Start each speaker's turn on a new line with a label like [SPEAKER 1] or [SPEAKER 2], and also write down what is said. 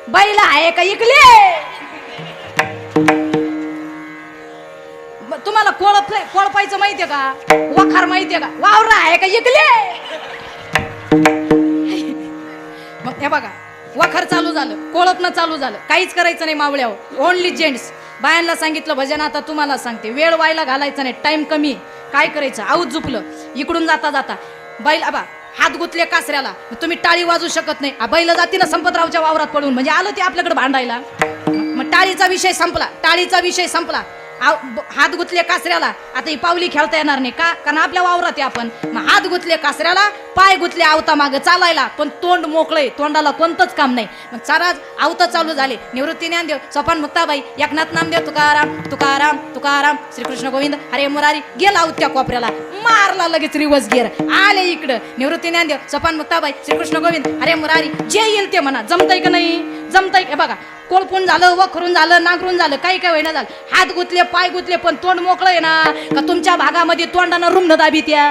[SPEAKER 1] बैल आहे का इकले? तुम्हाला कोळपायचं माहितीये का? वखार माहितीये का? वावर आहे का इकले? मग हे बघा, वखार चालू झालं, कोळपणं चालू झालं, काहीच करायचं नाही मावळ्यावर, ओनली जेंट्स. बायांना सांगितलं भजन आता तुम्हाला सांगते, वेळ व्हायला घालायचा नाही, टाइम कमी. काय करायचं? आऊत झुपलं, इकडून जाता जाता बैल आबा हात गुतले कासऱ्याला, तुम्ही टाळी वाजू शकत नाही. बैल जाती ना संपतरावच्या वावरात पडून, म्हणजे आलं ते आपल्याकडे भांडायला. मग टाळीचा विषय संपला, टाळीचा विषय संपला. हात गुतले कासऱ्याला, आता ही पावली खेळता येणार नाही का? कारण आपल्या वावरात आहे आपण. मग हात गुतले कासऱ्याला, पाय गुतले आवता मागे चालायला, पण तोंड मोकळे, तोंडाला कोणतंच काम नाही. मग चाराज आवता चालू झाले. निवृत्ती ज्ञानदेव, सोपान मुक्ताबाई, एकनाथ नामदेव, तुकाराम तुकाराम तुकाराम, श्रीकृष्ण गोविंद हरे मुरारी, गेला आऊत त्या कोपऱ्याला, मारला लगेच रिवर्स गिअर, आले इकडं. निवृत्ती ज्ञानदेव, सोपान मुक्ताबाई, श्रीकृष्ण गोविंद हरे मुरारी, जे येईल ते म्हणा. जमतंय का नाही? जमतंय का? बघा, कोळपून झालं, वखरून झालं, नांगरून झालं, काही काय होईना झालं. हात गुतले, पाय गुतले, पण तोंड मोकळं आहे ना? का तुमच्या भागामध्ये तोंडानं रुमणं दाबीत्या?